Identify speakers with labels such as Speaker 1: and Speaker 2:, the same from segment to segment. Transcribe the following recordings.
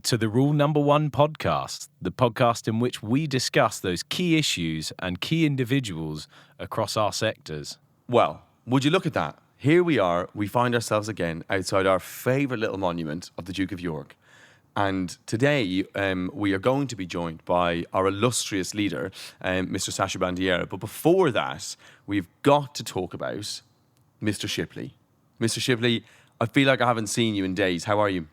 Speaker 1: to the Rule Number 1 podcast, the podcast in which we discuss those key issues and key individuals across our sectors.
Speaker 2: Well, would you look at that? Here we are, we find ourselves again outside our favourite little monument of the Duke of York. And today we are going to be joined by our illustrious leader, Mr. Sasza Bandiera. But before that, we've got to talk about Mr. Shipley. Mr. Shipley, I feel like I haven't seen you in days. How are you?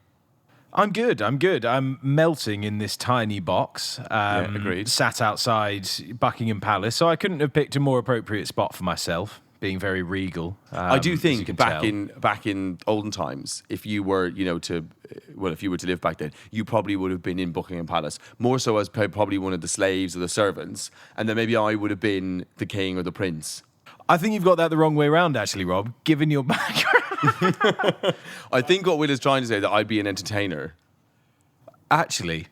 Speaker 1: I'm good. I'm melting in this tiny box.
Speaker 2: Agreed.
Speaker 1: Sat outside Buckingham Palace, so I couldn't have picked a more appropriate spot for myself, being very regal.
Speaker 2: I do think back
Speaker 1: tell.
Speaker 2: in olden times, if you were, if you were to live back then, you probably would have been in Buckingham Palace, more so as probably one of the slaves or the servants, and then maybe I would have been the king or the prince.
Speaker 1: I think you've got that the wrong way around, actually, Rob, given your background.
Speaker 2: I think what Will is trying to say, that I'd be an entertainer.
Speaker 1: Actually,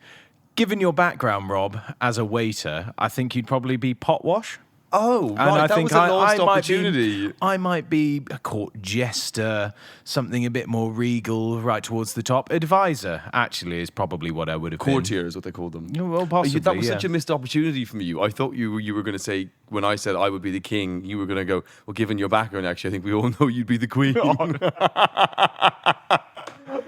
Speaker 1: given your background, Rob, as a waiter, I think you'd probably be pot wash.
Speaker 2: Oh,
Speaker 1: And
Speaker 2: right,
Speaker 1: I
Speaker 2: that
Speaker 1: think
Speaker 2: was a lost
Speaker 1: I
Speaker 2: opportunity.
Speaker 1: I might be a court jester, something a bit more regal, right towards the top. Advisor, actually, is probably what I would have been.
Speaker 2: Courtier is what they called them.
Speaker 1: Well, possibly,
Speaker 2: That was such a missed opportunity from you. I thought you were going to say, when I said I would be the king, you were going to go, well, given your background, actually, I think we all know you'd be the queen.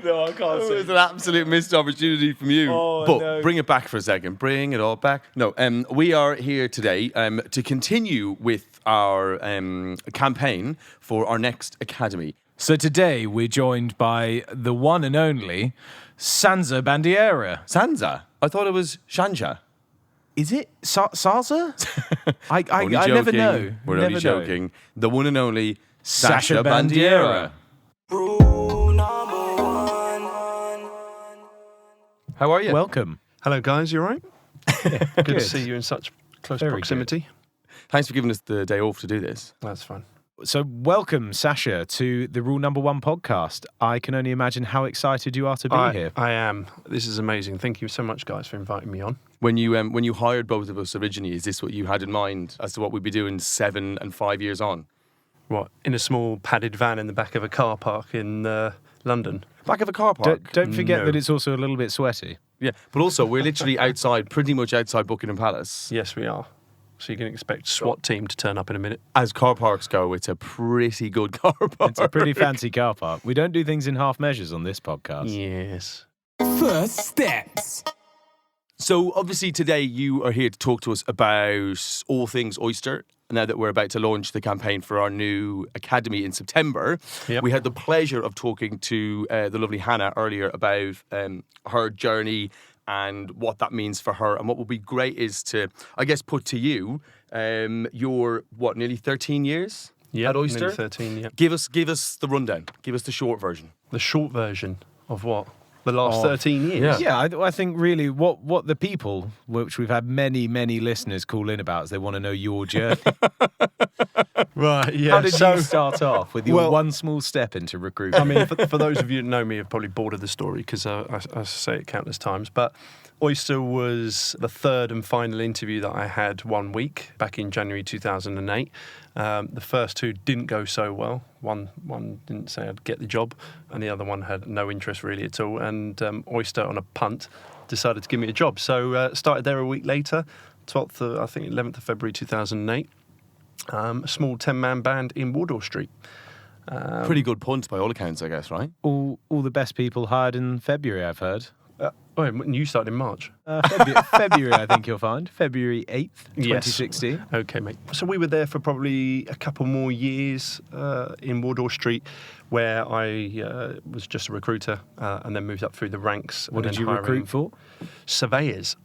Speaker 1: No, I can't
Speaker 2: It was an absolute missed opportunity from you. But bring it back for a second. Bring it all back. No, we are here today to continue with our campaign for our next academy.
Speaker 1: So today we're joined by the one and only Sasza Bandiera.
Speaker 2: Sansa? I thought it was Shanja.
Speaker 1: Is it Sasza? I
Speaker 2: Only
Speaker 1: never
Speaker 2: joking.
Speaker 1: know.
Speaker 2: We're
Speaker 1: Never
Speaker 2: only
Speaker 1: know.
Speaker 2: joking. The one and only
Speaker 1: Sasza Bandiera.
Speaker 2: How are you?
Speaker 1: Welcome.
Speaker 3: Hello, guys. You all right? Good to see you in such close
Speaker 1: Very
Speaker 3: proximity.
Speaker 2: Thanks for giving us the day off to do this.
Speaker 3: That's fine.
Speaker 1: So welcome, Sasha, to the Rule Number 1 podcast. I can only imagine how excited you are to be here.
Speaker 3: I am. This is amazing. Thank you so much, guys, for inviting me on.
Speaker 2: When you hired both of us originally, is this what you had in mind as to what we'd be doing 7 and 5 years on?
Speaker 3: What, in a small padded van in the back of a car park in London?
Speaker 2: Back of a car park?
Speaker 1: Don't forget
Speaker 3: No.
Speaker 1: that it's also a little bit sweaty.
Speaker 2: Yeah, but also we're literally outside, pretty much outside Buckingham Palace.
Speaker 3: Yes, we are. So you can expect SWAT team to turn up in a minute.
Speaker 2: As car parks go, it's a pretty good car park.
Speaker 1: It's a pretty fancy car park. We don't do things in half measures on this podcast.
Speaker 3: Yes.
Speaker 4: First steps.
Speaker 2: So obviously today you are here to talk to us about all things Oyster. Now that we're about to launch the campaign for our new academy in September,
Speaker 3: Yep.
Speaker 2: we had the pleasure of talking to the lovely Hannah earlier about her journey and what that means for her. And what would be great is to, I guess, put to you your, nearly 13 years at Oyster?
Speaker 3: Nearly 13, yeah.
Speaker 2: Give us the rundown. Give us the short version.
Speaker 3: The short version of what? The last 13 years?
Speaker 1: Yeah, I think really what the people, which we've had many, many listeners call in about, is they want to know your journey.
Speaker 3: Right, yeah.
Speaker 1: How did you start off with your
Speaker 3: Well-
Speaker 1: one small step into recruitment?
Speaker 3: I mean, for those of you who know me, have probably bored of the story because I say it countless times. But Oyster was the third and final interview that I had one week back in January 2008. The first two didn't go so well. One didn't say I'd get the job, and the other one had no interest really at all. And Oyster, on a punt, decided to give me a job. So started there a week later, 11th of February 2008. A small 10-man band in Wardour Street.
Speaker 2: Pretty good punt by all accounts, I guess, right?
Speaker 1: all the best people hired in February, I've heard.
Speaker 3: And you started in March.
Speaker 1: February, I think you'll find. February 8th,
Speaker 3: Yes.
Speaker 1: 2016.
Speaker 3: Okay, mate. So we were there for probably a couple more years in Wardour Street, where I was just a recruiter and then moved up through the ranks.
Speaker 1: What
Speaker 3: and
Speaker 1: did
Speaker 3: then
Speaker 1: you
Speaker 3: hiring
Speaker 1: recruit for?
Speaker 3: Surveyors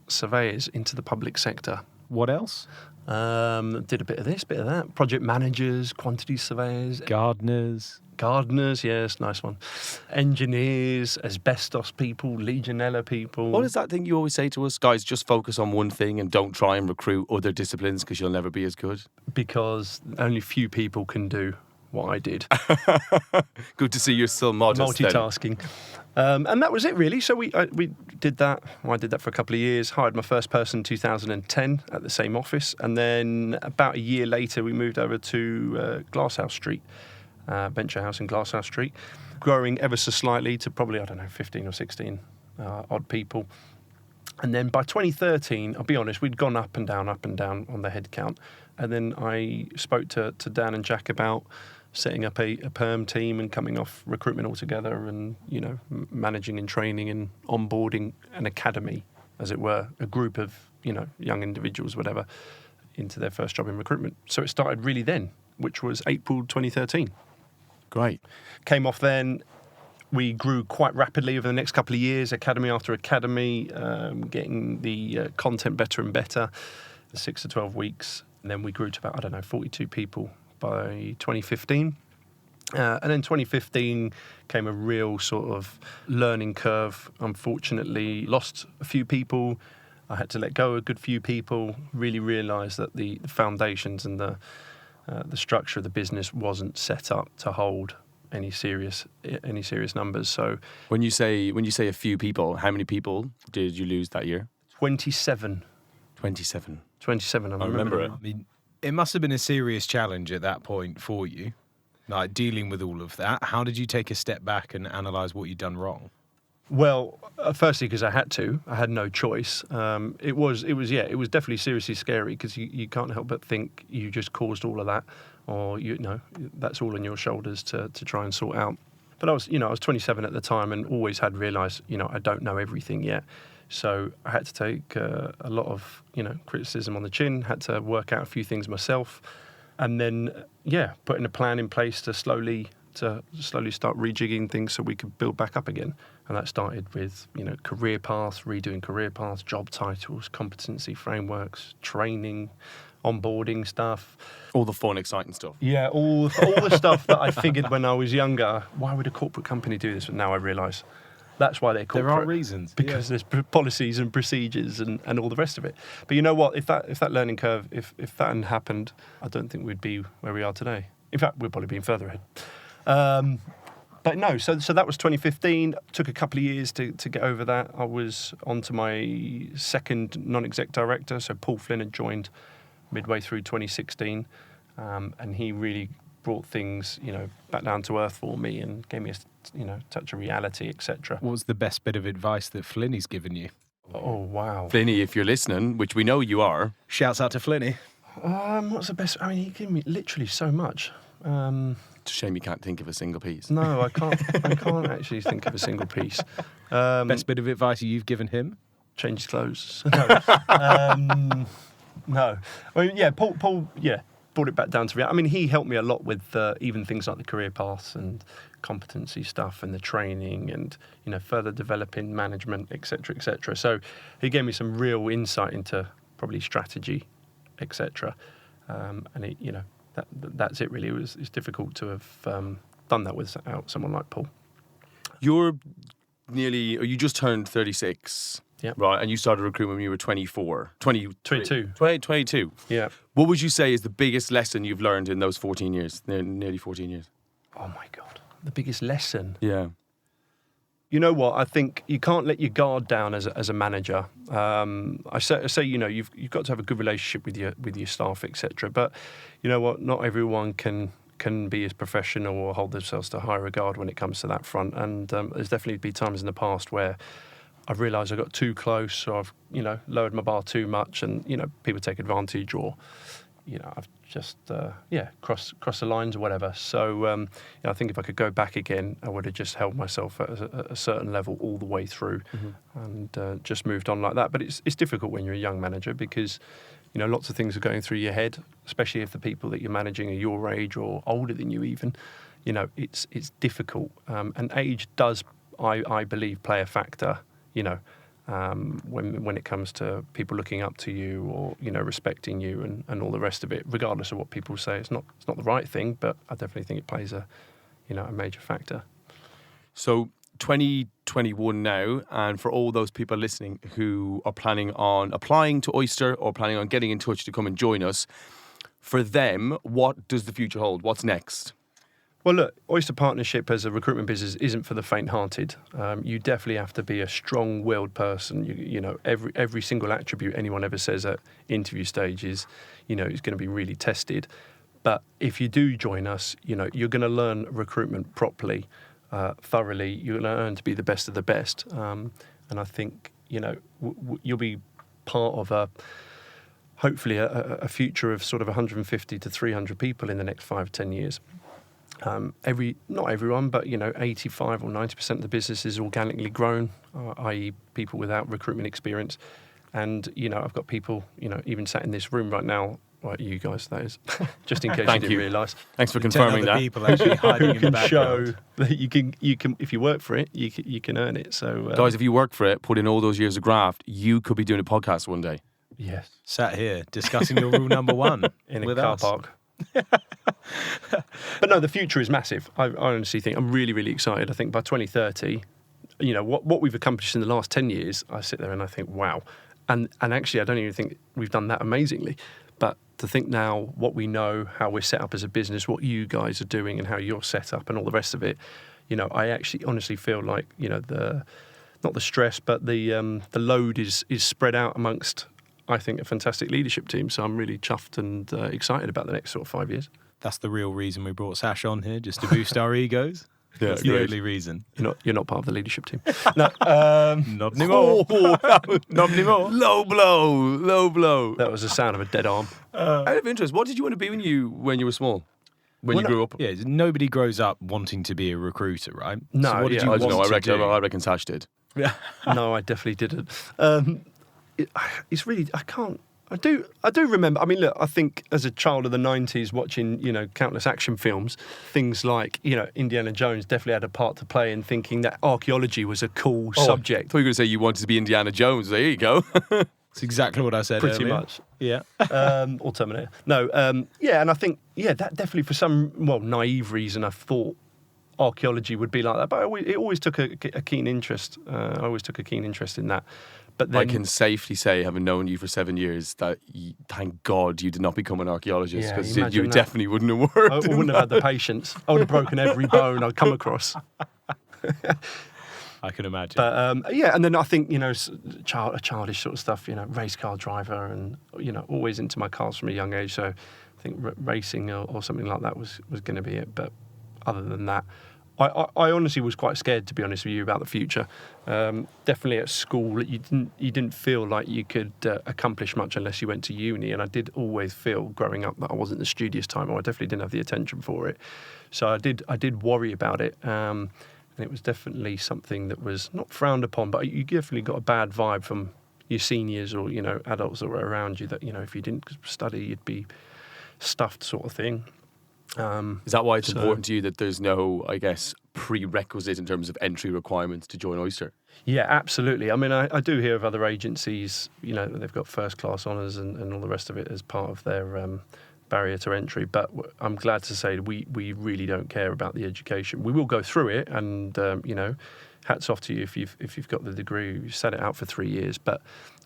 Speaker 3: into the public sector.
Speaker 1: What else?
Speaker 3: Did a bit of this, bit of that. Project managers, quantity surveyors,
Speaker 1: Gardeners.
Speaker 3: gardeners, yes, nice one. Engineers, asbestos people, Legionella people.
Speaker 2: What is that thing you always say to us? Guys, just focus on one thing and don't try and recruit other disciplines because you'll never be as good.
Speaker 3: Because only few people can do what I did.
Speaker 2: Good to see you're still modest. then.
Speaker 3: Multitasking. And that was it, really. So we did that. Well, I did that for a couple of years. Hired my first person in 2010 at the same office. And then about a year later, we moved over to Glasshouse Street, Venture House in Glasshouse Street, growing ever so slightly to probably, 15 or 16 odd people. And then by 2013, I'll be honest, we'd gone up and down on the headcount. And then I spoke to Dan and Jack about setting up a perm team and coming off recruitment altogether and, managing and training and onboarding an academy, as it were, a group of, young individuals, whatever, into their first job in recruitment. So it started really then, which was April 2013.
Speaker 2: Great.
Speaker 3: Came off then. We grew quite rapidly over the next couple of years, academy after academy, getting the content better and better, 6 to 12 weeks. And then we grew to about, 42 people by 2015. And then 2015 came a real sort of learning curve. Unfortunately, lost a few people. I had to let go of a good few people, really realised that the foundations and the structure of the business wasn't set up to hold any serious numbers. So
Speaker 2: When you say a few people, how many people did you lose that year?
Speaker 3: 27.
Speaker 2: 27.
Speaker 3: 27, I
Speaker 2: remember it.
Speaker 1: I mean, it must have been a serious challenge at that point for you, like dealing with all of that. How did you take a step back and analyse what you'd done wrong?
Speaker 3: Well, firstly, because I had no choice. It was definitely seriously scary because you can't help but think you just caused all of that, or that's all on your shoulders to try and sort out. But I was 27 at the time and always had realised, I don't know everything yet. So I had to take a lot of, criticism on the chin, had to work out a few things myself, and then, putting a plan in place to slowly start rejigging things so we could build back up again. And that started with, career paths, redoing career paths, job titles, competency frameworks, training, onboarding stuff.
Speaker 2: All the fun, exciting stuff.
Speaker 3: Yeah, all the stuff that I figured when I was younger. Why would a corporate company do this? But now I realise that's why they're corporate.
Speaker 1: There are reasons.
Speaker 3: Because there's policies and procedures and all the rest of it. But you know what? If that learning curve, if that hadn't happened, I don't think we'd be where we are today. In fact, we'd probably be further ahead. But no, so that was 2015. Took a couple of years to get over that. I was on to my second non-exec director. So Paul Flynn had joined midway through 2016. And he really brought things, back down to earth for me and gave me a, touch of reality, etc.
Speaker 1: What was the best bit of advice that Flinny's given you?
Speaker 3: Oh, wow.
Speaker 2: Flinny, if you're listening, which we know you are.
Speaker 1: Shouts out to Flinny.
Speaker 3: What's the best? I mean, he gave me literally so much.
Speaker 2: It's a shame you can't think of a single piece.
Speaker 3: No, I can't. I can't actually think of a single piece.
Speaker 1: Best bit of advice you've given him?
Speaker 3: Change his clothes. No. No. I mean, Paul, brought it back down to reality. I mean, he helped me a lot with even things like the career paths and competency stuff and the training and, further developing management, etc., etc. So he gave me some real insight into probably strategy, etc. And it, that's it really. It's difficult to have done that without someone like Paul.
Speaker 2: You just turned 36.
Speaker 3: Yeah.
Speaker 2: Right, and you started recruitment when you were 24. 22.
Speaker 3: Yeah.
Speaker 2: What would you say is the biggest lesson you've learned in those 14 years, nearly 14 years?
Speaker 3: Oh my God. The biggest lesson.
Speaker 2: Yeah.
Speaker 3: You know what? I think you can't let your guard down as a manager. I say you've got to have a good relationship with your staff, etc. But you know what? Not everyone can be as professional or hold themselves to high regard when it comes to that front. And there's definitely been times in the past where I've realised I got too close, or I've lowered my bar too much, and people take advantage, or I've just crossed the lines or whatever. So I think if I could go back again, I would have just held myself at a certain level all the way through, and just moved on like that. But it's difficult when you're a young manager because lots of things are going through your head, especially if the people that you're managing are your age or older than you even. It's difficult, and age does, I believe, play a factor. When it comes to people looking up to you or respecting you and all the rest of it, regardless of what people say, it's not the right thing, but I definitely think it plays a major factor.
Speaker 2: So 2021 now, and for all those people listening who are planning on applying to Oyster or planning on getting in touch to come and join us, for them, what does the future hold? What's next?
Speaker 3: Well, look, Oyster Partnership as a recruitment business isn't for the faint-hearted. You definitely have to be a strong-willed person. Every single attribute anyone ever says at interview stage is going to be really tested. But if you do join us, you're going to learn recruitment properly, thoroughly. You're going to learn to be the best of the best. And I think, you'll be part of hopefully a future of sort of 150 to 300 people in the next 5 or 10 years. Not everyone, but 85 or 90% of the business is organically grown, i.e. people without recruitment experience. And, I've got people, even sat in this room right now, like you guys, that is, just in case you didn't realise.
Speaker 2: Thanks for confirming that.
Speaker 1: People actually hiding in the background.
Speaker 3: Show that you can, if you work for it, you can earn it. So,
Speaker 2: Guys, if you work for it, put in all those years of graft, you could be doing a podcast one day.
Speaker 3: Yes.
Speaker 1: Sat here discussing your rule number 1
Speaker 3: in
Speaker 1: with
Speaker 3: a car
Speaker 1: us.
Speaker 3: park. But no, the future is massive. I honestly think I'm really, really excited. I think by 2030, what we've accomplished in the last 10 years, I sit there and I think, wow. And actually, I don't even think we've done that amazingly. But to think now what we know, how we're set up as a business, what you guys are doing and how you're set up and all the rest of it, I actually honestly feel like, not the stress, but the load is spread out amongst, I think, a fantastic leadership team. So I'm really chuffed and excited about the next sort of 5 years.
Speaker 1: That's the real reason we brought Sash on here, just to boost our egos.
Speaker 2: Yeah,
Speaker 1: That's the only reason.
Speaker 3: You're not part of the leadership team. No,
Speaker 1: Not anymore. Not anymore.
Speaker 2: Low blow.
Speaker 3: that was the sound of a dead arm.
Speaker 2: Out of interest, what did you want to be when you were small? When you grew up?
Speaker 1: Yeah, nobody grows up wanting to be a recruiter, right?
Speaker 3: No,
Speaker 1: so what did
Speaker 3: yeah,
Speaker 1: you
Speaker 2: I don't know.
Speaker 1: want to do?
Speaker 2: I reckon Sash did.
Speaker 1: Yeah.
Speaker 3: No, I definitely didn't. It's really, I do remember. I mean, look, I think as a child of the 90s, watching, countless action films, things like, Indiana Jones definitely had a part to play in thinking that archaeology was a cool
Speaker 2: I
Speaker 3: subject.
Speaker 2: thought you were going to say you wanted to be Indiana Jones. There you go.
Speaker 1: That's exactly what I said
Speaker 3: Pretty
Speaker 1: earlier.
Speaker 3: much.
Speaker 1: Yeah.
Speaker 3: Or Terminator. No, and I think, that definitely for some, naive reason, I thought archaeology would be like that. But it always took a keen interest. I always took a keen interest in that. But then,
Speaker 2: I can safely say, having known you for 7 years, that thank God you did not become an archaeologist,
Speaker 3: Yeah,
Speaker 2: because
Speaker 3: imagine
Speaker 2: you
Speaker 3: that.
Speaker 2: definitely wouldn't have worked.
Speaker 3: I wouldn't have had the patience. I would have broken every bone I'd come across.
Speaker 1: I can imagine.
Speaker 3: But and then I think childish sort of stuff. Race car driver, and always into my cars from a young age. So I think racing or something like that was going to be it. But other than that, I honestly was quite scared, to be honest with you, about the future. Definitely at school, you didn't feel like you could accomplish much unless you went to uni. And I did always feel growing up that I wasn't the studious type, or I definitely didn't have the attention for it. So I did worry about it. And it was definitely something that was not frowned upon, but you definitely got a bad vibe from your seniors or, adults that were around you that, if you didn't study, you'd be stuffed, sort of thing.
Speaker 2: Is that why it's important to you that there's no, I guess, prerequisite in terms of entry requirements to join Oyster?
Speaker 3: Yeah, absolutely. I mean, I do hear of other agencies, they've got first class honours and all the rest of it as part of their barrier to entry. But I'm glad to say we really don't care about the education. We will go through it, and hats off to you if you've got the degree. You've sat it out for 3 years, but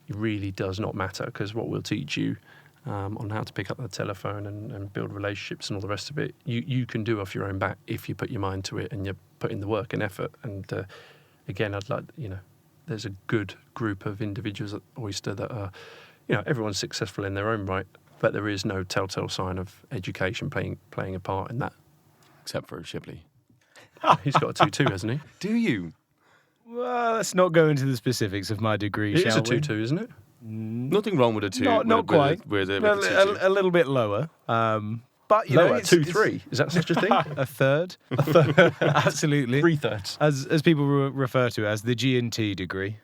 Speaker 3: it really does not matter, because what we'll teach you on how to pick up the telephone and build relationships and all the rest of it, you can do off your own back if you put your mind to it and you put in the work and effort. And again, I'd like, there's a good group of individuals at Oyster that are, everyone's successful in their own right, but there is no telltale sign of education playing a part in that.
Speaker 2: Except for Shipley.
Speaker 3: He's got a 2-2, hasn't he?
Speaker 2: Do you?
Speaker 1: Well, let's not go into the specifics of my degree,
Speaker 3: It is
Speaker 1: shall
Speaker 3: a
Speaker 1: we?
Speaker 3: 2-2, isn't it?
Speaker 2: Nothing wrong with a 2.
Speaker 1: Not quite.
Speaker 2: With a
Speaker 1: Well,
Speaker 2: 2-2.
Speaker 1: a little bit lower. But,
Speaker 3: Lower,
Speaker 1: it's
Speaker 3: 2-3. Is that such a thing?
Speaker 1: a third. Absolutely.
Speaker 3: 3/3.
Speaker 1: As people refer to it as the G&T degree.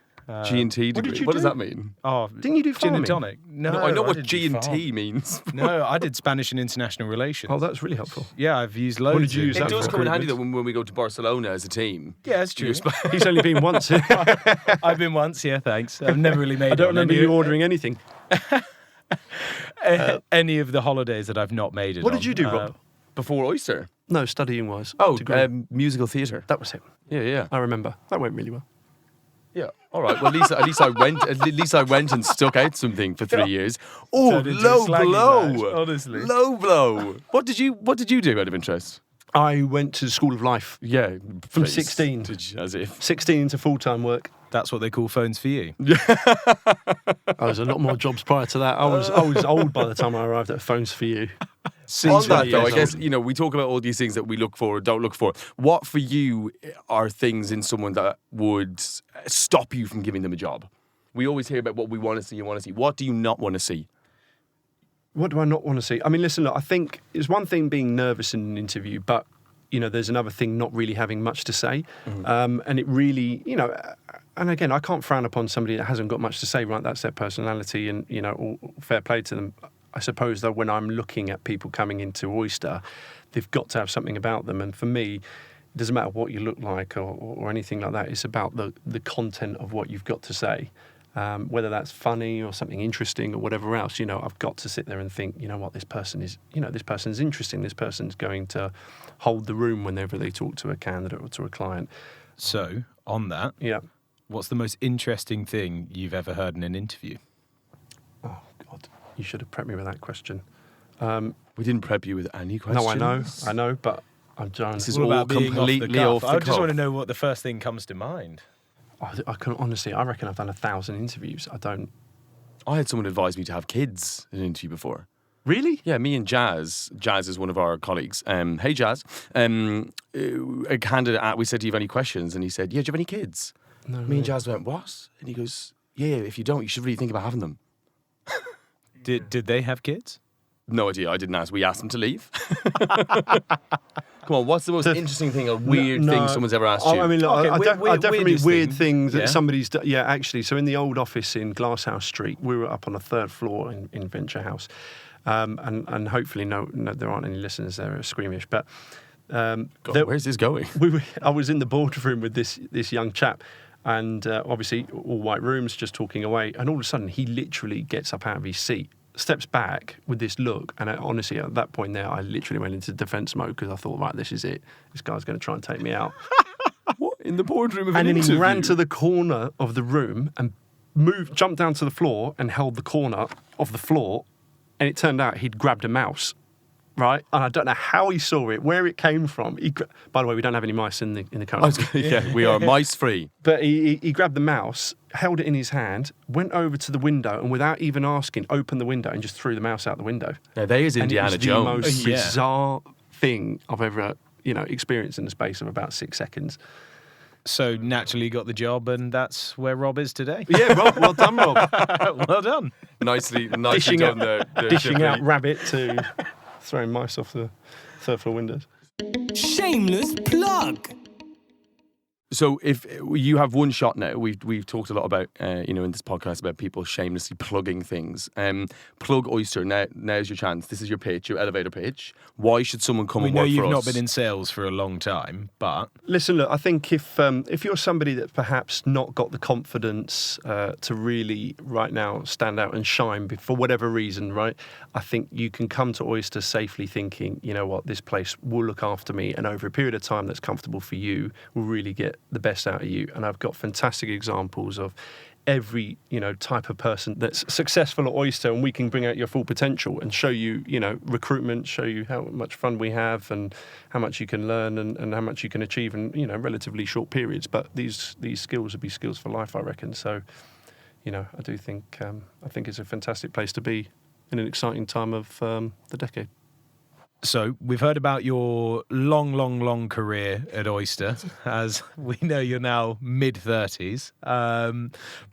Speaker 2: G&T
Speaker 3: what
Speaker 2: degree.
Speaker 3: did you
Speaker 2: What does
Speaker 3: do?
Speaker 2: that mean?
Speaker 1: Oh,
Speaker 3: Didn't you do
Speaker 1: gin and
Speaker 3: farming?
Speaker 1: tonic? No,
Speaker 2: I know what
Speaker 1: didn't do farm.
Speaker 2: G&T means.
Speaker 1: No, I did Spanish and international relations.
Speaker 3: Oh, that's really helpful.
Speaker 1: Yeah, I've used loads.
Speaker 3: What did you
Speaker 1: of
Speaker 3: use
Speaker 2: It
Speaker 3: that
Speaker 2: does
Speaker 3: for
Speaker 2: come in handy though
Speaker 1: recruitment.
Speaker 2: when we go to Barcelona as a team.
Speaker 1: Yeah, that's true.
Speaker 3: He's only been once. I
Speaker 1: I've been once, yeah, thanks. I've never really made
Speaker 3: don't
Speaker 1: it on
Speaker 3: remember
Speaker 1: any,
Speaker 3: you ordering anything.
Speaker 1: any of the holidays that I've not made it
Speaker 3: What
Speaker 1: on.
Speaker 3: did you do, Rob?
Speaker 2: Before Oyster.
Speaker 3: No, studying-wise.
Speaker 2: Oh,
Speaker 3: Degree.
Speaker 2: musical theatre.
Speaker 3: That was it.
Speaker 2: Yeah.
Speaker 3: I remember. That went really well.
Speaker 2: Yeah. All right. Well, at least I went and stuck out something for 3 years. Oh,
Speaker 1: Turned into a
Speaker 2: low
Speaker 1: slagging
Speaker 2: blow.
Speaker 1: match, honestly.
Speaker 2: Low blow. What did you do out of interest?
Speaker 3: I went to School of Life.
Speaker 2: Yeah.
Speaker 3: From
Speaker 2: please.
Speaker 3: 16.
Speaker 2: As if.
Speaker 3: 16 into full-time work.
Speaker 1: That's what they call phones for you.
Speaker 3: I was a lot more jobs prior to that. I was old by the time I arrived at Phones for You.
Speaker 2: On that though, I
Speaker 3: years
Speaker 2: guess,
Speaker 3: old.
Speaker 2: we talk about all these things that we look for or don't look for. What for you are things in someone that would stop you from giving them a job? We always hear about what we want to see and want to see. What do you not want to see?
Speaker 3: What do I not want to see? I mean, listen, look, I think it's one thing being nervous in an interview, but, there's another thing not really having much to say. And it really, and again, I can't frown upon somebody that hasn't got much to say, right? That's their personality and, all fair play to them. I suppose, though, when I'm looking at people coming into Oyster, they've got to have something about them. And for me, it doesn't matter what you look like or anything like that. It's about the content of what you've got to say. Whether that's funny or something interesting or whatever else, I've got to sit there and think, what, this person is, this person's interesting. This person's going to hold the room whenever they talk to a candidate or to a client.
Speaker 1: So, on that,
Speaker 3: Yeah.
Speaker 1: what's the most interesting thing you've ever heard in an interview?
Speaker 3: Oh, God. You should have prepped me with that question.
Speaker 2: We didn't prep you with any questions.
Speaker 3: No, I know, but I'm trying.
Speaker 2: This is
Speaker 1: What
Speaker 2: all
Speaker 1: about being
Speaker 2: completely
Speaker 1: off
Speaker 2: off
Speaker 1: the
Speaker 2: the
Speaker 1: cuff? I just
Speaker 2: cuff.
Speaker 1: want to know what the first thing comes to mind.
Speaker 3: I can honestly, I reckon I've done 1,000 interviews.
Speaker 2: I had someone advise me to have kids in an interview before.
Speaker 3: Really?
Speaker 2: Yeah, me and Jazz is one of our colleagues. Hey, Jazz. A candidate, we said, do you have any questions? And he said, yeah, do you have any kids?
Speaker 3: No.
Speaker 2: Me and Jazz went, what? And he goes, yeah, if you don't, you should really think about having them.
Speaker 1: Did they have kids?
Speaker 2: No idea, I didn't ask. We asked them to leave. Come on, what's the most interesting thing or weird thing someone's ever asked you?
Speaker 3: I mean, look,
Speaker 1: Okay,
Speaker 3: I definitely
Speaker 1: weirdest
Speaker 3: weird
Speaker 1: thing.
Speaker 3: things that
Speaker 1: Yeah.
Speaker 3: somebody's done. Yeah, actually. So in the old office in Glasshouse Street, we were up on the 3rd floor in Venture House. And hopefully no, there aren't any listeners there who are squeamish. But
Speaker 2: God, where's this going?
Speaker 3: I was in the boardroom with this young chap. And obviously, all white rooms, just talking away. And all of a sudden, he literally gets up out of his seat, steps back with this look. And honestly, at that point there, I literally went into defence mode because I thought, right, this is it. This guy's going to try and take me out.
Speaker 2: What? In the boardroom of
Speaker 3: And
Speaker 2: an
Speaker 3: then
Speaker 2: interview?
Speaker 3: he ran to the corner of the room and jumped down to the floor and held the corner of the floor. And it turned out he'd grabbed a mouse, right? And I don't know how he saw it, where it came from. By the way, we don't have any mice in the current.
Speaker 2: Yeah, we are mice free.
Speaker 3: But he grabbed the mouse, held it in his hand, went over to the window, and without even asking, opened the window and just threw the mouse out the window.
Speaker 2: Yeah, there is
Speaker 3: And
Speaker 2: Indiana
Speaker 3: it was
Speaker 2: Jones.
Speaker 3: the most
Speaker 1: Yeah.
Speaker 3: bizarre thing I've ever, experienced in the space of about 6 seconds.
Speaker 1: So naturally got the job, and that's where Rob is today.
Speaker 3: Yeah, well done, Rob.
Speaker 1: Well done.
Speaker 2: Nicely
Speaker 3: Dishing
Speaker 2: done
Speaker 3: out-
Speaker 2: there.
Speaker 3: Dishing out rabbit to throwing mice off the 3rd floor windows.
Speaker 4: Shameless plug.
Speaker 2: So if you have one shot now, we've talked a lot about, in this podcast about people shamelessly plugging things. Plug Oyster. Now's your chance. This is your pitch, your elevator pitch. Why should someone come
Speaker 1: We
Speaker 2: and
Speaker 1: know
Speaker 2: work
Speaker 1: you've
Speaker 2: for
Speaker 1: not
Speaker 2: us?
Speaker 1: been in sales for a long time, but
Speaker 3: Listen, look, I think if you're somebody that's perhaps not got the confidence to really right now stand out and shine for whatever reason, right? I think you can come to Oyster safely thinking, you know what, this place will look after me, and over a period of time that's comfortable for you, will really get the best out of you. And I've got fantastic examples of every type of person that's successful at Oyster, and we can bring out your full potential and show you recruitment, show you how much fun we have and how much you can learn and how much you can achieve in relatively short periods. But these skills will be skills for life, I reckon. So I do think it's a fantastic place to be in an exciting time of the decade.
Speaker 1: so we've heard about your long career at Oyster, as we know you're now mid-30s.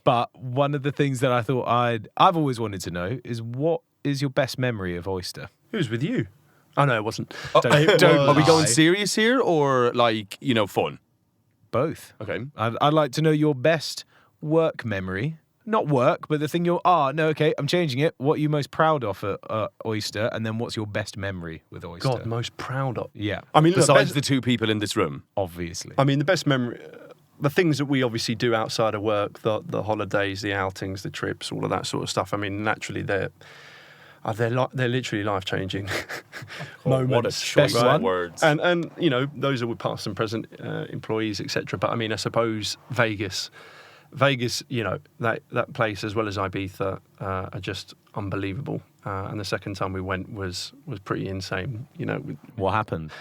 Speaker 1: But one of the things that I thought I've always wanted to know is, what is your best memory of Oyster?
Speaker 3: Who's with you? Oh, no, it wasn't.
Speaker 1: Don't
Speaker 2: Are we going
Speaker 1: lie.
Speaker 2: serious here or fun?
Speaker 1: Both.
Speaker 2: Okay.
Speaker 1: I'd like to know your best work memory. Not work, but the thing I'm changing it. What are you most proud of at Oyster? And then what's your best memory with Oyster?
Speaker 3: God, most proud of.
Speaker 1: Yeah,
Speaker 3: I mean, look,
Speaker 2: Besides the two people in this room.
Speaker 1: obviously.
Speaker 3: I mean, the best memory, the things that we obviously do outside of work, the holidays, the outings, the trips, all of that sort of stuff. I mean, naturally, they're literally life-changing moments.
Speaker 2: What a choice
Speaker 1: Best
Speaker 2: of
Speaker 1: one.
Speaker 2: words.
Speaker 3: And those are with past and present employees, etc. But I mean, I suppose Vegas, that place as well as Ibiza are just unbelievable. And the second time we went was pretty insane.
Speaker 1: What happened?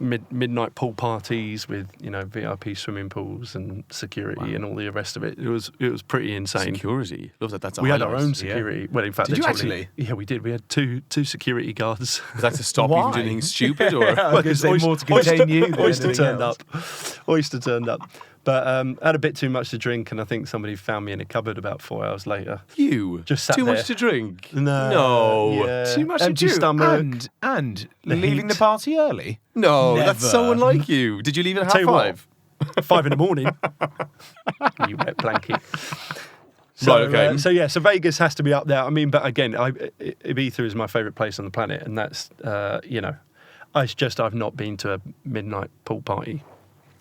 Speaker 3: midnight pool parties with VIP swimming pools and security and all the rest of it. It was pretty insane.
Speaker 2: Security. Love that. That's a
Speaker 3: We had
Speaker 2: highlight.
Speaker 3: our own security.
Speaker 1: Yeah.
Speaker 3: Well, in fact,
Speaker 1: Did you
Speaker 3: they told me-
Speaker 1: actually?
Speaker 3: Yeah, we did. We had two security guards.
Speaker 2: Is that to stop you from doing anything stupid, or?
Speaker 1: I was going to say more to contain you than
Speaker 3: Oyster
Speaker 1: anything
Speaker 3: turned
Speaker 1: else.
Speaker 3: up. Oyster turned up. But I had a bit too much to drink, and I think somebody found me in a cupboard about 4 hours later.
Speaker 2: You
Speaker 3: Just sat
Speaker 2: too
Speaker 3: there.
Speaker 2: much to drink.
Speaker 3: No. Yeah.
Speaker 1: Too much
Speaker 3: Empty
Speaker 1: to do.
Speaker 3: stomach.
Speaker 1: And
Speaker 3: The
Speaker 1: leaving
Speaker 3: heat.
Speaker 1: the party early.
Speaker 2: No, that's
Speaker 1: Never.
Speaker 2: so unlike you. Did you leave at
Speaker 3: Tell you what.
Speaker 2: 5:30?
Speaker 3: 5 in the morning. You wet blanket. So,
Speaker 2: Right, okay.
Speaker 3: So Vegas has to be up there. I mean, but again, Ibiza is my favourite place on the planet, and that's, it's just I've not been to a midnight pool party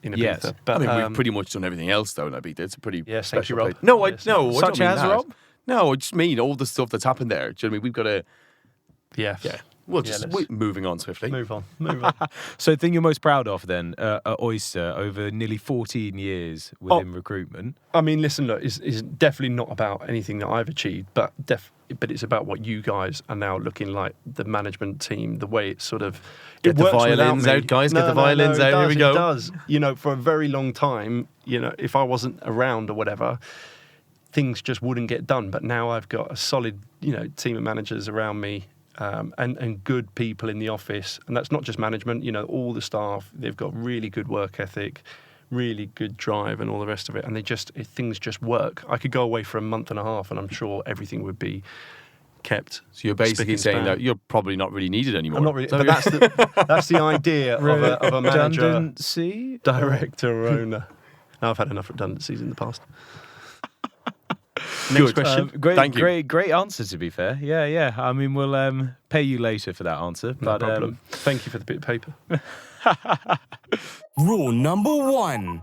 Speaker 3: in Ibiza.
Speaker 1: Yes.
Speaker 3: But,
Speaker 2: I mean, we've pretty much done everything else, though, in Ibiza. It's a pretty
Speaker 3: Yes, thank you,
Speaker 2: special
Speaker 3: Rob.
Speaker 2: place. No,
Speaker 3: Yes.
Speaker 2: I
Speaker 1: Such
Speaker 2: don't mean
Speaker 1: as,
Speaker 2: that.
Speaker 1: Rob?
Speaker 2: No, I just mean all the stuff that's happened there. Do you know what I mean? We've got to,
Speaker 3: yeah.
Speaker 2: we'll
Speaker 3: Yeah,
Speaker 2: just,
Speaker 3: let's-
Speaker 2: moving on swiftly.
Speaker 3: Move on.
Speaker 1: So the thing you're most proud of then at Oyster over nearly 14 years within recruitment.
Speaker 3: I mean, listen, look, it's definitely not about anything that I've achieved, but it's about what you guys are now looking like, the management team, the way it's sort of...
Speaker 2: Get the
Speaker 3: works without
Speaker 2: violins
Speaker 3: me.
Speaker 2: out, guys, get the violins
Speaker 3: it
Speaker 2: out, here we
Speaker 3: does,
Speaker 2: go.
Speaker 3: It does. For a very long time, if I wasn't around or whatever, things just wouldn't get done. But now I've got a solid, team of managers around me, and good people in the office. And that's not just management, all the staff, they've got really good work ethic, really good drive and all the rest of it. And things just work. I could go away for a month and a half and I'm sure everything would be kept.
Speaker 2: So you're basically saying that you're probably not really needed anymore.
Speaker 3: I'm not really,
Speaker 2: So
Speaker 3: but that's the idea of a manager,
Speaker 1: Redundancy?
Speaker 3: director, or owner. Now, I've had enough redundancies in the past. Next question.
Speaker 2: Thank you.
Speaker 1: Great answer, to be fair. Yeah. I mean, we'll pay you later for that answer.
Speaker 3: No
Speaker 1: But
Speaker 3: problem. Thank you for the bit of paper.
Speaker 4: Rule number 1.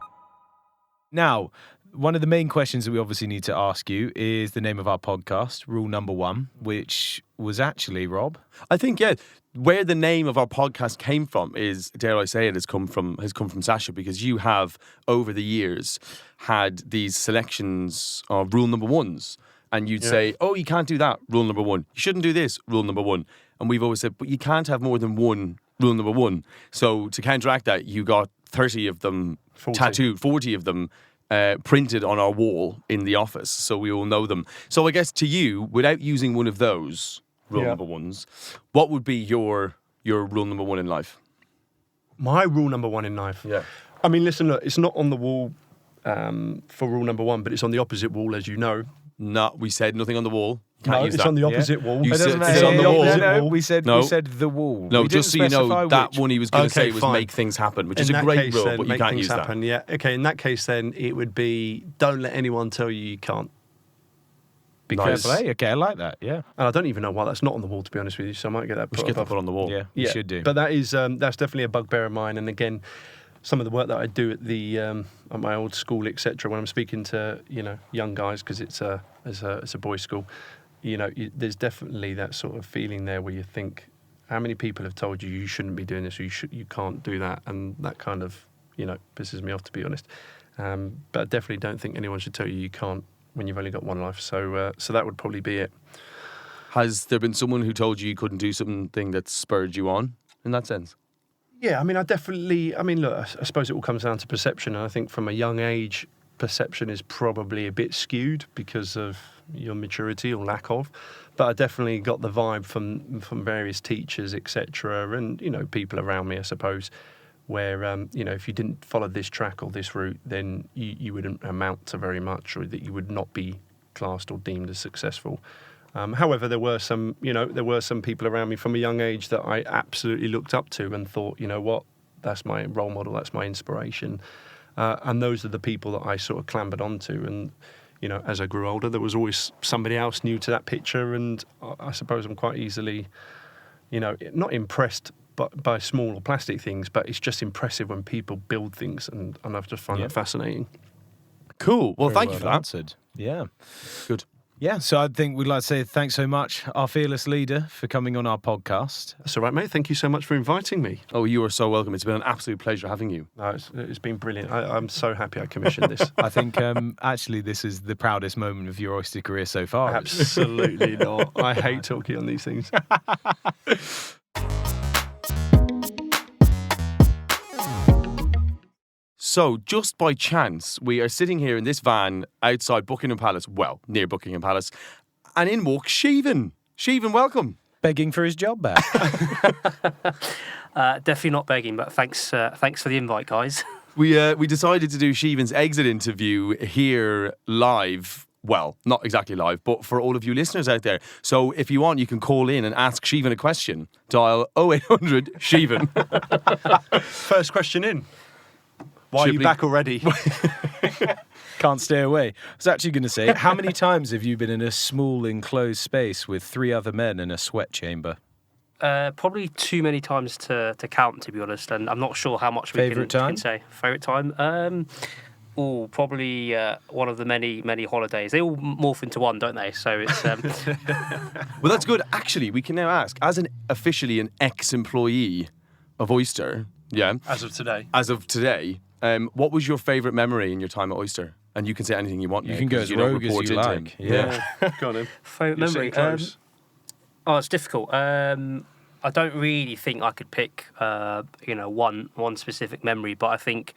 Speaker 1: Now, one of the main questions that we obviously need to ask you is the name of our podcast, Rule Number 1, which was actually, Rob.
Speaker 2: I think, where the name of our podcast came from is, dare I say it, has come from Sasha, because you have, over the years, had these selections of rule number 1s. And you'd say, oh, you can't do that, rule number 1. You shouldn't do this, rule number 1. And we've always said, but you can't have more than one rule number 1. So to counteract that, you got 30 of them
Speaker 3: 40.
Speaker 2: tattooed, 40 of them printed on our wall in the office, so we all know them. So I guess to you, without using one of those rule number 1s, what would be your rule number 1 in life?
Speaker 3: My rule number 1 in life.
Speaker 2: Yeah.
Speaker 3: I mean, listen, look, it's not on the wall for rule number 1, but it's on the opposite wall, as you know.
Speaker 2: No, we said nothing on the wall. You can't
Speaker 3: No,
Speaker 2: use
Speaker 3: it's
Speaker 2: that.
Speaker 3: on the opposite wall.
Speaker 2: You
Speaker 1: It
Speaker 2: said
Speaker 1: doesn't
Speaker 2: it's
Speaker 1: matter.
Speaker 2: on the wall.
Speaker 1: No, we said the wall.
Speaker 2: No,
Speaker 1: We
Speaker 2: just so
Speaker 1: didn't
Speaker 2: you know,
Speaker 1: specify
Speaker 2: that
Speaker 1: which.
Speaker 2: one he was going to
Speaker 3: Okay,
Speaker 2: say was
Speaker 3: fine.
Speaker 2: make things happen, which
Speaker 3: In
Speaker 2: is a
Speaker 3: that
Speaker 2: great
Speaker 3: case,
Speaker 2: rule,
Speaker 3: then,
Speaker 2: but you
Speaker 3: make
Speaker 2: can't
Speaker 3: things
Speaker 2: use that.
Speaker 3: happen. Yeah. Okay. In that case, then it would be don't let anyone tell you can't. Because
Speaker 1: Fair play. Okay, I like that. Yeah.
Speaker 3: and I don't even know why that's not on the wall, to be honest with you. So I might get that
Speaker 2: We
Speaker 3: put
Speaker 2: should get that
Speaker 3: above.
Speaker 2: put on the wall.
Speaker 1: Yeah, you should do.
Speaker 3: But that is that's definitely a bugbear of mine. And again, some of the work that I do at the at my old school, etc. When I'm speaking to young guys, because it's a boys' school, there's definitely that sort of feeling there where you think, how many people have told you shouldn't be doing this, or you can't do that, and that kind of pisses me off, to be honest. But I definitely don't think anyone should tell you can't when you've only got one life. So that would probably be it.
Speaker 2: Has there been someone who told you couldn't do something that spurred you on in that sense?
Speaker 3: Yeah, I mean, look, I suppose it all comes down to perception. And I think from a young age, perception is probably a bit skewed because of your maturity or lack of. But I definitely got the vibe from various teachers, etc., and, people around me, I suppose, where, if you didn't follow this track or this route, then you wouldn't amount to very much, or that you would not be classed or deemed as successful. However, there were some people around me from a young age that I absolutely looked up to and thought, you know what, that's my role model, that's my inspiration. And those are the people that I sort of clambered onto. And, as I grew older, there was always somebody else new to that picture. And I suppose I'm quite easily, not impressed by small or plastic things, but it's just impressive when people build things. And I've just found that fascinating.
Speaker 2: Cool. Well,
Speaker 1: Very
Speaker 2: thank
Speaker 1: well
Speaker 2: you for that.
Speaker 1: answered. Yeah.
Speaker 2: Good.
Speaker 1: Yeah, so I think we'd like to say thanks so much, our fearless leader, for coming on our podcast.
Speaker 3: That's all right, mate. Thank you so much for inviting me.
Speaker 2: Oh, you are so welcome. It's been an absolute pleasure having you.
Speaker 3: No, it's been brilliant. I'm so happy I commissioned this.
Speaker 1: I think actually this is the proudest moment of your Oyster career so far.
Speaker 3: Absolutely not. I hate talking on these things.
Speaker 2: So, just by chance, we are sitting here in this van outside Buckingham Palace, well, near Buckingham Palace, and in walks Sheevan. Sheevan, welcome.
Speaker 1: Begging for his job back.
Speaker 5: Definitely not begging, but thanks for the invite, guys.
Speaker 2: We decided to do Sheevan's exit interview here live. Well, not exactly live, but for all of you listeners out there. So if you want, you can call in and ask Sheevan a question. Dial 0800 Sheevan.
Speaker 3: First question in. Why are you
Speaker 2: Shipley-
Speaker 3: back already?
Speaker 1: Can't stay away. I was actually going to say, how many times have you been in a small enclosed space with 3 other men in a sweat chamber?
Speaker 5: Probably too many times to count, to be honest, and I'm not sure how much we
Speaker 1: Favourite time?
Speaker 5: can say. Favourite time? Probably one of the many holidays. They all morph into one, don't they? So it's
Speaker 2: Well, that's good. Actually, we can now ask, as officially an ex-employee of Oyster, yeah,
Speaker 3: As of today.
Speaker 2: as of today, what was your favourite memory in your time at Oyster? And you can say anything you want.
Speaker 1: You
Speaker 2: now,
Speaker 1: can go
Speaker 2: 'cause
Speaker 1: as
Speaker 2: you don't
Speaker 1: rogue as
Speaker 2: report
Speaker 1: you
Speaker 2: into
Speaker 1: like.
Speaker 2: him.
Speaker 1: Yeah.
Speaker 3: Go on in.
Speaker 5: favourite
Speaker 3: You're
Speaker 5: memory.
Speaker 3: sitting close.
Speaker 5: It's difficult. I don't really think I could pick one specific memory, but I think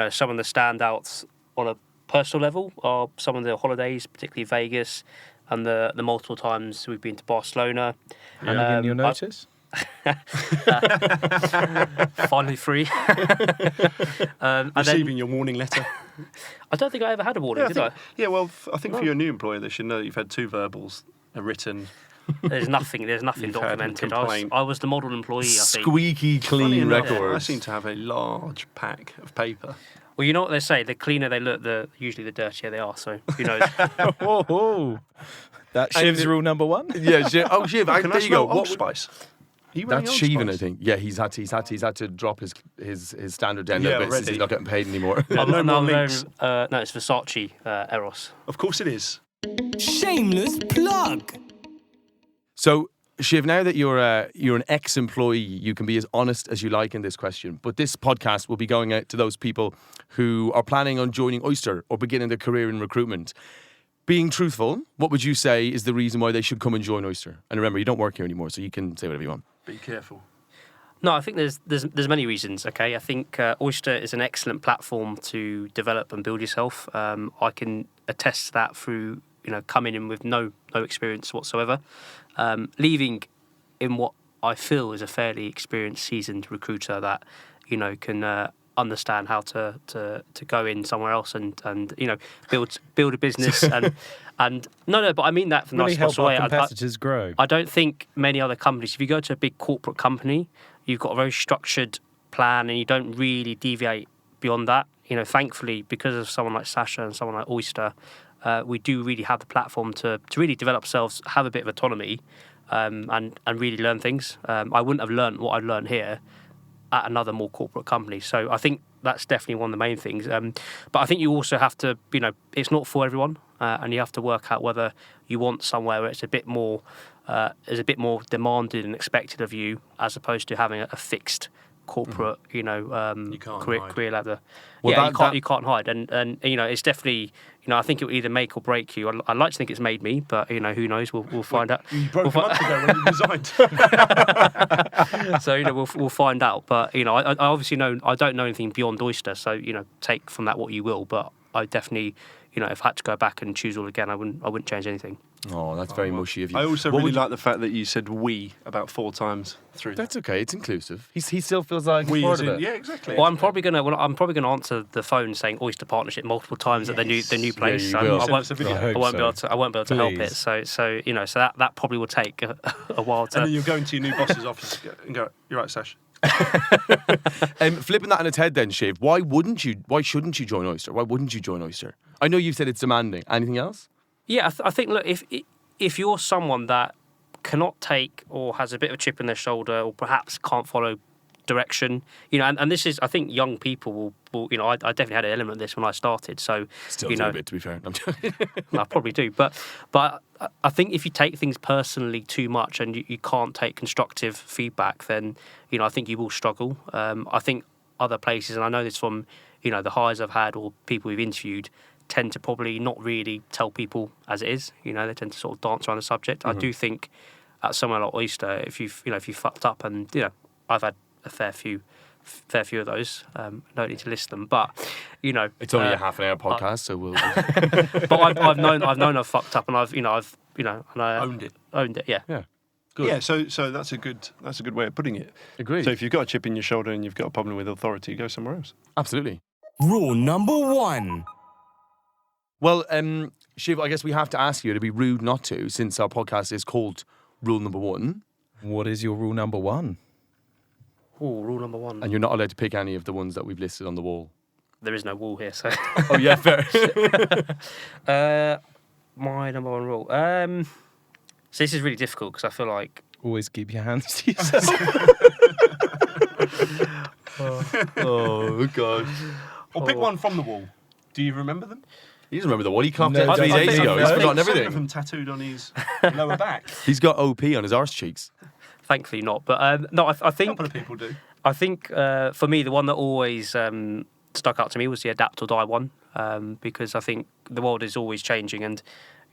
Speaker 5: some of the standouts on a personal level are some of the holidays, particularly Vegas, and the multiple times we've been to Barcelona.
Speaker 1: Handing in your notice?
Speaker 5: Finally free. And then
Speaker 3: Receiving your warning letter.
Speaker 5: I don't think I ever had a warning, did I?
Speaker 3: Yeah, well, I think for your new employer, they should know that you've had 2 verbals, a written.
Speaker 5: There's nothing
Speaker 3: You've had a
Speaker 5: documented.
Speaker 3: complaint.
Speaker 5: I was the model employee, I think.
Speaker 2: Squeaky
Speaker 3: Funny
Speaker 2: clean
Speaker 3: enough,
Speaker 2: record.
Speaker 3: I seem to have a large pack of paper.
Speaker 5: Well, you know what they say: the cleaner they look, usually the dirtier they are. So who knows?
Speaker 1: Whoa. That's Shiv's rule number 1?
Speaker 2: Yeah, Shiv,
Speaker 3: Can
Speaker 2: there
Speaker 3: I
Speaker 2: you go.
Speaker 3: smell Old Spice? Are you wearing
Speaker 2: That's
Speaker 3: Old
Speaker 2: Sheevan, I
Speaker 3: Spice?
Speaker 2: think. Yeah, he's had to drop his standard down a little
Speaker 3: Yeah,
Speaker 2: bit since
Speaker 3: already.
Speaker 2: he's not getting paid anymore.
Speaker 3: No more
Speaker 5: I'm wearing,
Speaker 3: links.
Speaker 5: no, it's Versace Eros.
Speaker 3: Of course it is.
Speaker 4: Shameless plug.
Speaker 2: So, Shiv, now that you're an ex-employee, you can be as honest as you like in this question. But this podcast will be going out to those people who are planning on joining Oyster or beginning their career in recruitment. Being truthful, what would you say is the reason why they should come and join Oyster? And remember, you don't work here anymore, so you can say whatever you want.
Speaker 3: Be careful.
Speaker 5: No, I think there's many reasons. Okay, I think Oyster is an excellent platform to develop and build yourself. I can attest to that through coming in with no experience whatsoever, leaving in what I feel is a fairly experienced, seasoned recruiter that can understand how to go in somewhere else and build a business and no, but I mean that from the
Speaker 1: Really
Speaker 5: nice
Speaker 1: help
Speaker 5: possible
Speaker 1: our
Speaker 5: way.
Speaker 1: competitors grow.
Speaker 5: I don't think many other companies, if you go to a big corporate company, you've got a very structured plan and you don't really deviate beyond that. Thankfully, because of someone like Sasza and someone like Oyster, we do really have the platform to really develop ourselves, have a bit of autonomy, and really learn things. I wouldn't have learned what I've learned here at another more corporate company. So I think that's definitely one of the main things. But I think you also have to, it's not for everyone, and you have to work out whether you want somewhere where it's a bit more demanded and expected of you, as opposed to having a fixed corporate,
Speaker 3: can't hide.
Speaker 5: career ladder.
Speaker 2: Well,
Speaker 5: You can't hide, and it's definitely, I think it will either make or break you. I like to think it's made me, but who knows? We'll find out.
Speaker 3: You broke a month ago when you resigned.
Speaker 5: So we'll find out. But I obviously know I don't know anything beyond Oyster, so take from that what you will. But I definitely, if I had to go back and choose all again, I wouldn't change anything.
Speaker 2: Oh, that's very mushy of you.
Speaker 3: I also
Speaker 2: What
Speaker 3: really
Speaker 2: would you-
Speaker 3: like the fact that you said "we" about 4 times through.
Speaker 2: That's okay. It's inclusive. He still feels like
Speaker 3: We
Speaker 2: part
Speaker 3: as
Speaker 2: of
Speaker 3: in,
Speaker 2: it.
Speaker 3: yeah, exactly.
Speaker 5: Well, I'm probably gonna answer the phone saying Oyster Partnership multiple times at the new place.
Speaker 2: you
Speaker 5: so
Speaker 2: will.
Speaker 5: I won't.
Speaker 3: Send us a video.
Speaker 1: I hope so.
Speaker 5: I won't be able to help it.
Speaker 1: Please.
Speaker 5: So so that probably will take a while to.
Speaker 3: And then you'll go into your new boss's office and go, "You're right, Sash."
Speaker 2: Flipping that on its head then, Shiv, why shouldn't you join Oyster? Why wouldn't you join Oyster? I know you've said it's demanding. Anything else?
Speaker 5: Yeah, I think, look, if you're someone that cannot take or has a bit of a chip in their shoulder or perhaps can't follow direction, and this is, I think young people will I definitely had an element of this when I started. So,
Speaker 2: Still do a bit, to be fair. I'm joking.
Speaker 5: I probably do, but I think if you take things personally too much and you can't take constructive feedback, then I think you will struggle. I think other places, and I know this from the hires I've had or people we've interviewed, tend to probably not really tell people as it is. They tend to sort of dance around the subject.
Speaker 2: Mm-hmm.
Speaker 5: I do think at somewhere like Oyster, if you fucked up, and I've had a fair few fair few of those. Don't need to list them, but
Speaker 2: It's only a half an hour podcast, so we'll
Speaker 5: But I've known I've fucked up, and and I
Speaker 3: Owned it.
Speaker 5: Owned it. Yeah.
Speaker 2: Good.
Speaker 3: Yeah, so that's a good way of putting it.
Speaker 2: agree.
Speaker 3: So if you've got a chip in your shoulder and you've got a problem with authority, go somewhere else.
Speaker 2: Absolutely.
Speaker 4: Rule number 1.
Speaker 2: Well, Shiv, I guess we have to ask you. It'd be rude not to, since our podcast is called Rule Number 1,
Speaker 1: What is your rule number 1?
Speaker 5: Oh, rule number 1.
Speaker 2: and you're not allowed to pick any of the ones that we've listed on the wall.
Speaker 5: There is no wall here, so.
Speaker 2: Oh yeah, fair.
Speaker 5: My number 1 rule. So this is really difficult because I feel like
Speaker 1: Always keep your hands to yourself.
Speaker 2: Oh god.
Speaker 3: Or pick one from the wall. Do you remember them?
Speaker 2: He doesn't remember the one he clocked
Speaker 1: No,
Speaker 2: out 3
Speaker 1: I
Speaker 2: days
Speaker 1: think
Speaker 2: ago.
Speaker 1: I've
Speaker 2: He's
Speaker 1: heard.
Speaker 2: forgotten
Speaker 3: Some of
Speaker 2: everything.
Speaker 3: them tattooed on his lower back.
Speaker 2: He's got OP on his arse cheeks.
Speaker 5: thankfully not, but no, I
Speaker 3: A
Speaker 5: think
Speaker 3: couple of people do.
Speaker 5: I think for me the one that always stuck out to me was the adapt or die one, because I think the world is always changing, and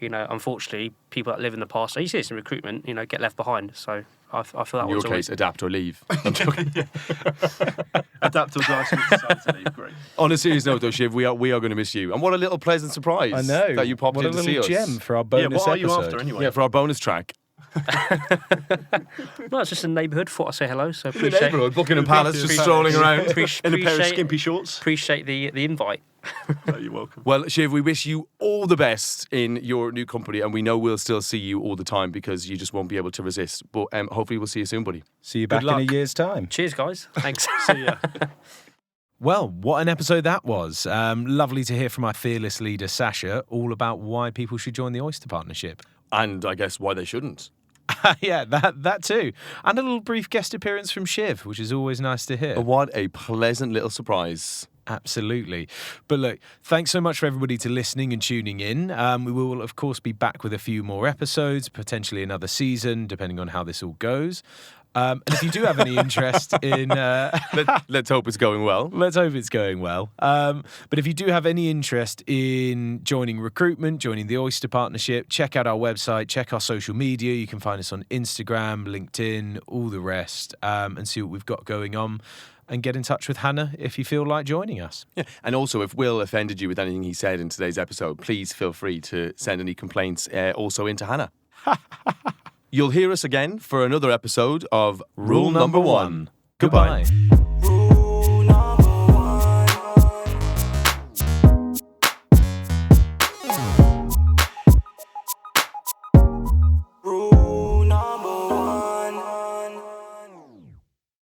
Speaker 5: unfortunately people that live in the past, you see this in recruitment, get left behind. So I feel that
Speaker 2: In your
Speaker 5: one's
Speaker 2: case,
Speaker 5: always.
Speaker 2: adapt or leave. I'm joking.
Speaker 3: Adapt or die to society. Great.
Speaker 2: On a serious note, though, Shiv, we are going to miss you. And what a little pleasant surprise!
Speaker 1: I know.
Speaker 2: that you popped
Speaker 1: what
Speaker 2: in
Speaker 1: a
Speaker 2: to see
Speaker 1: little
Speaker 2: us.
Speaker 1: gem for our
Speaker 3: Yeah,
Speaker 1: bonus
Speaker 3: what are you
Speaker 1: episode.
Speaker 3: after anyway?
Speaker 2: Yeah, for our bonus track.
Speaker 5: No, it's just a neighbourhood. Thought I'd say hello. So
Speaker 2: The
Speaker 5: appreciate
Speaker 2: neighbourhood, Buckingham Palace, just
Speaker 3: Appreciate-
Speaker 2: strolling around.
Speaker 3: In a pair of
Speaker 5: appreciate,
Speaker 3: skimpy shorts.
Speaker 5: appreciate the invite.
Speaker 3: Oh, you're welcome.
Speaker 2: Well, Shiv, we wish you all the best in your new company, and we know we'll still see you all the time because you just won't be able to resist. But hopefully we'll see you soon, buddy.
Speaker 1: See you back in
Speaker 3: luck.
Speaker 1: a year's time.
Speaker 5: Cheers, guys. Thanks.
Speaker 3: See ya.
Speaker 1: Well, what an episode that was. Lovely to hear from our fearless leader, Sasha, all about why people should join the Oyster Partnership.
Speaker 2: And I guess why they shouldn't.
Speaker 1: Yeah, that too. And a little brief guest appearance from Shiv, which is always nice to hear.
Speaker 2: But what a pleasant little surprise.
Speaker 1: Absolutely. But look, thanks so much for everybody to listening and tuning in. We will, of course, be back with a few more episodes, potentially another season, depending on how this all goes. And if you do have any interest in...
Speaker 2: Let's hope it's going well.
Speaker 1: Let's hope it's going well. But if you do have any interest in joining recruitment, joining the Oyster Partnership, check out our website, check our social media. You can find us on Instagram, LinkedIn, all the rest, and see what we've got going on. And get in touch with Hannah if you feel like joining us.
Speaker 2: Yeah. And also, if Will offended you with anything he said in today's episode, please feel free to send any complaints also into Hannah. You'll hear us again for another episode of Rule Number 1.
Speaker 1: Goodbye.